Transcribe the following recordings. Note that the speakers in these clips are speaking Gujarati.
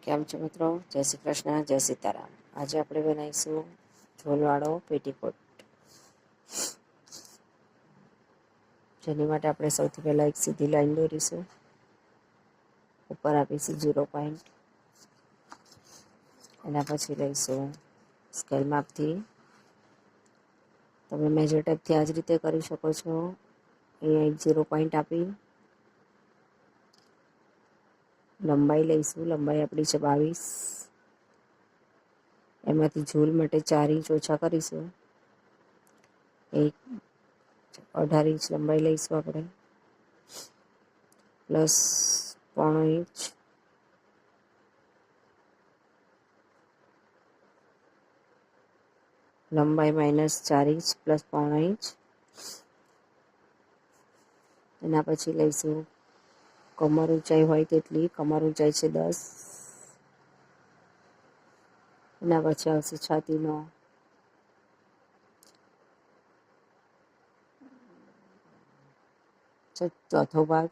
કેમ છો મિત્રો? જય શ્રી કૃષ્ણ, જય સીતારામ. આજે આપણે બનાવીશું ઝોલવાળો પેટીકોટ. જેની માટે આપણે સૌથી પહેલાં એક સીધી લાઈન દોરીશું, ઉપર આપીશું 0 પોઈન્ટ. એના પછી લઈશું સ્કેલ માપથી. તમે મેજર ટેપથી આ જ રીતે કરી શકો છો. અહીંયા એક 0 પોઈન્ટ આપી લંબાઈ લઈશું. લંબાઈ આપણી છે 22. એમાંથી ઝૂલ માટે 4 ઇંચ ઓછા કરીશું. 18 ઇંચ લંબાઈ લઈશું આપણે, પ્લસ 0.5 ઇંચ. લંબાઈ માઇનસ 4 ઇંચ પ્લસ 0.5 ઇંચ. એના પછી લઈશું કમર ઊંચાઈ હોય તેટલી. કમર ઊંચાઈ છે 10. એના પછી આવશે છાતીનો ચોથો ભાગ,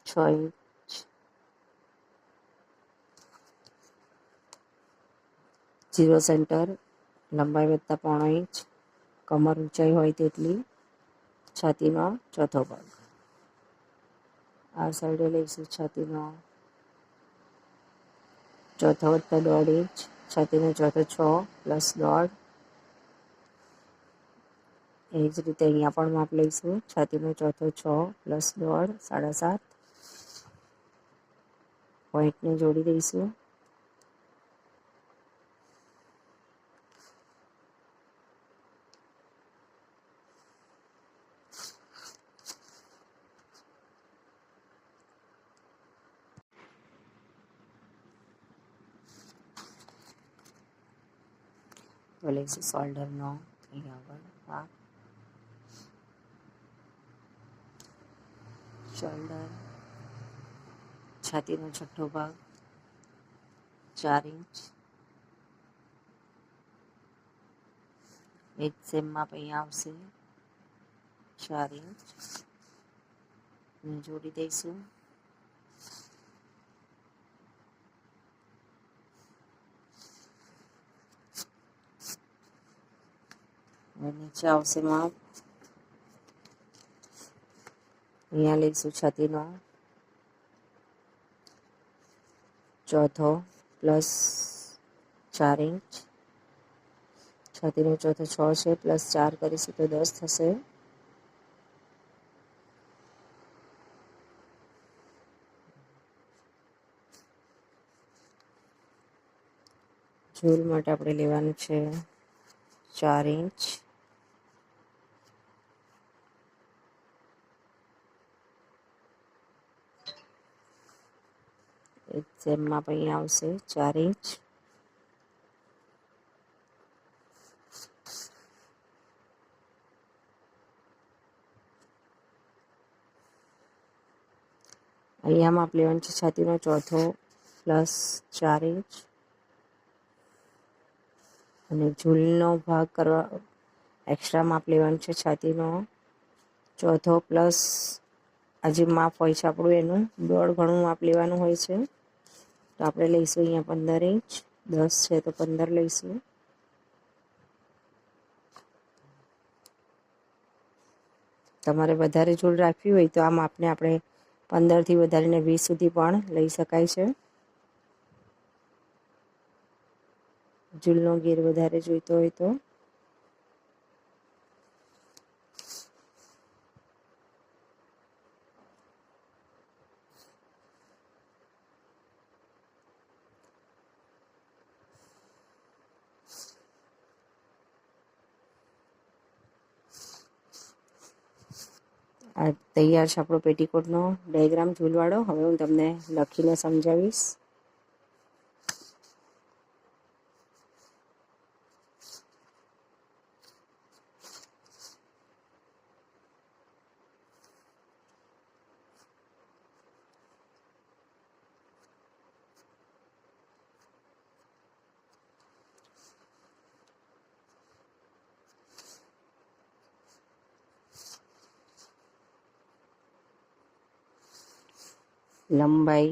6 ઇંચ. ઝીરો સેન્ટર, લંબાઈ વત્તા 0.5 ઇંચ. કમર ઊંચાઈ હોય તેટલી. છાતીનો ચોથો ભાગ. આ સાઈડે લઈશું છાતીનો ચોથો વત્તા 1.5 ઇંચ. છાતીનો ચોથો 6 પ્લસ 1.5. એ જ રીતે અહીંયા પણ માપ લઈશું. છાતીનો ચોથો 6 પ્લસ 1.5 7.5. પોઈન્ટને જોડી દઈશું. તો લઈશું શોલ્ડરનો અહીંયા આગળ ભાગ. શોલ્ડર, છાતીનો છઠ્ઠો ભાગ 4 ઇંચ. એક સેમ માપ અહીંયા આવશે 4 ઇંચ. જોડી દઈશું. નીચે આવશે માપ. અહીંયા લઈશું છાતીનો ચોથો પ્લસ 4 ઇંચ. છાતીનો ચોથો 6 છે, પ્લસ 4 કરીશું તો 10 થશે. ઝૂલ માટે આપણે લેવાનું છે 4 ઇંચ. એક સેમ માપ અહીંયા આવશે 4 ઇંચ. અહીંયા માપ લેવાનું છે છાતીનો ચોથો પ્લસ 4 ઇંચ. અને ઝૂલનો ભાગ કરવા એક્સ્ટ્રા માપ લેવાનું છે છાતીનો ચોથો પ્લસ આ જે માપ હોય છે આપણું એનું 1.5 ગણું માપ લેવાનું હોય છે. તો આપણે લઈશું અહીંયા 15 ઇંચ. 10 છે તો 15 લઈશું. તમારે વધારે ઝૂલ રાખવી હોય તો આ માપને આપણે 15થી વધારીને 20 સુધી પણ લઈ શકાય છે. ઝૂલનો ઘેર વધારે જોઈતો હોય તો. આ તૈયાર છે આપણો પેટીકોટનો ડાયાગ્રામ ઝૂલવાળો. હવે હું તમને લખીને સમજાવીશ. લંબાઈ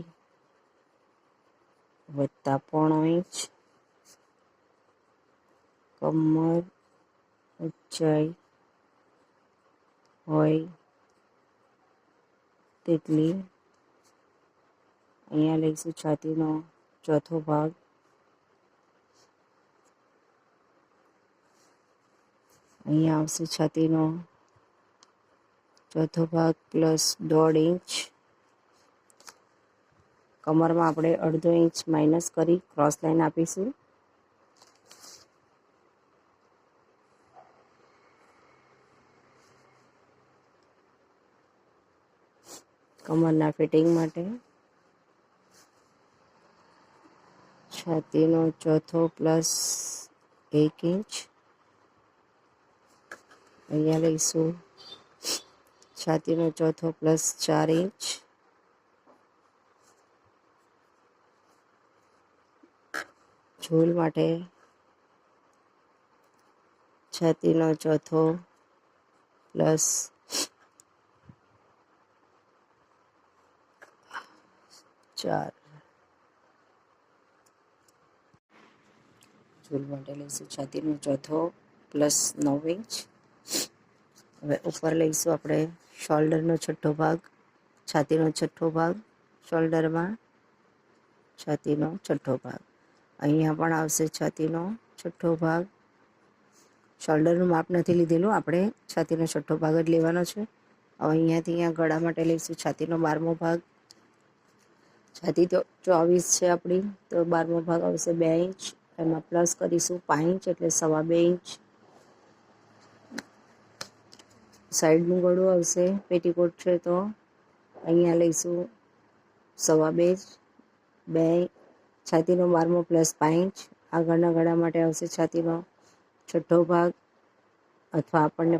વત્તા પોણો ઇંચ, કમર ઊંચાઈ હોય તેટલી. અહીંયા લઈશું છાતીનો ચોથો ભાગ, અહીંયા આવશે છાતીનો ચોથો ભાગ પ્લસ 1.5 ઇંચ. કમરમાં આપણે 1/2 ઇંચ માઇનસ કરી ક્રોસ લાઈન આપીશું. કમરના ફિટિંગ માટે છાતીનો ચોથો પ્લસ 1 ઇંચ. અહીંયા લઈશું છાતીનો ચોથો પ્લસ 4 ઇંચ. ઝૂલ માટે છાતીનો ચોથો પ્લસ 4. ઝૂલ માટે લઈશું છાતીનો ચોથો પ્લસ 9 ઇંચ. હવે ઉપર લઈશું આપણે શોલ્ડરનો છઠ્ઠો ભાગ, છાતીનો છઠ્ઠો ભાગ, શોલ્ડરમાં છાતીનો છઠ્ઠો ભાગ. અહીંયા પણ આવશે છાતીનો છઠ્ઠો ભાગ. શોલ્ડરનું માપ નથી લીધેલું, આપણે છાતીનો છઠ્ઠો ભાગ જ લેવાનો છે. હવે અહીંયાથી અહીંયા ગળા માટે લઈશું છાતીનો 12મો ભાગ. છાતી તો 24 છે આપણી, તો 12મો ભાગ આવશે 2 ઇંચ. એમાં પ્લસ કરીશું 5 ઇંચ એટલે 2.25 ઇંચ. સાઈડનું ગળું આવશે, પેટીકોટ છે તો અહીંયા લઈશું 2.25 ઇંચ. 2 છાતીનો 12મો પ્લસ 5 ઇંચ. આગળના ગળા માટે આવશે છાતીનો છઠ્ઠો ભાગ, અથવા આપણને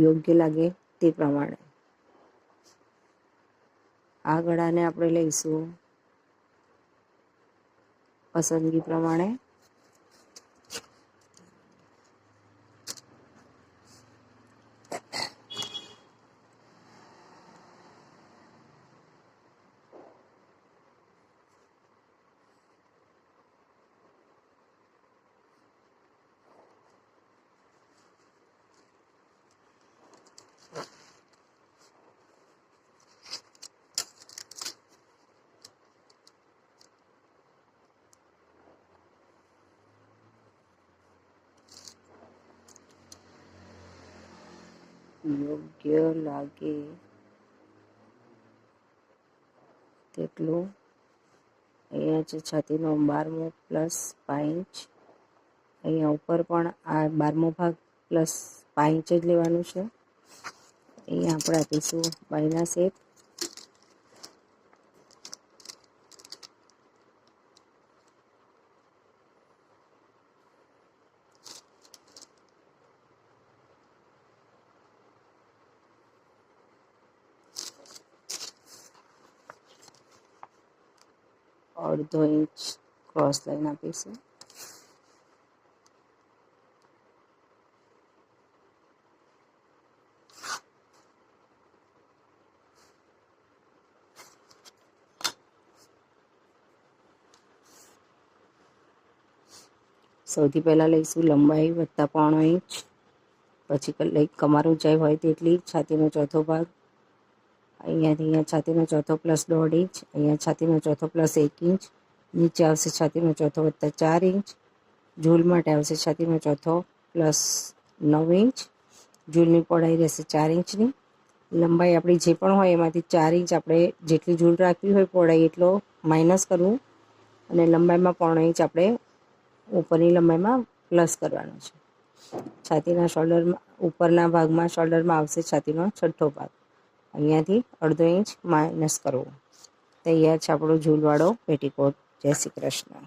યોગ્ય લાગે તે પ્રમાણે. આ ગળાને આપણે લઈશું પસંદગી પ્રમાણે. યોગ્ય લાગે તેટલું. અહીંયા છે છાતીનો 12મો પ્લસ 5 ઇંચ. અહીંયા ઉપર પણ આ 12મો ભાગ પ્લસ 5 ઇંચ જ લેવાનું છે. અહીંયા આપણે આપીશું બાયના શેપ. અડધો ઇંચ ક્રોસ લાઈન આપીશું. સૌથી પહેલાં લઈશું લંબાઈ વત્તા પોણો ઇંચ, પછી કમર ઊંચાઈ હોય તેટલી છાતીનો ચોથો ભાગ. અહીંયાથી અહીંયા છાતીનો ચોથો પ્લસ 1.5 ઇંચ. અહીંયા છાતીનો ચોથો પ્લસ 1 ઇંચ. નીચે આવશે છાતીનો ચોથો વત્તા 4 ઇંચ. ઝૂલ માટે આવશે છાતીનો ચોથો પ્લસ 9 ઇંચ. ઝૂલની પહોળાઈ રહેશે 4 ઇંચની. લંબાઈ આપણી જે પણ હોય એમાંથી 4 ઇંચ આપણે જેટલી ઝૂલ રાખવી હોય પહોળાઈ એટલો માઇનસ કરવું, અને લંબાઈમાં પોણો ઇંચ આપણે ઉપરની લંબાઈમાં પ્લસ કરવાનો છે. છાતીના શોલ્ડરમાં ઉપરના ભાગમાં શોલ્ડરમાં આવશે છાતીનો છઠ્ઠો ભાગ. અહીંયાથી અડધો ઇંચ માઇનસ કરવો. તૈયાર છે આપણો ઝૂલવાળો પેટીકોટ. જય શ્રી કૃષ્ણ.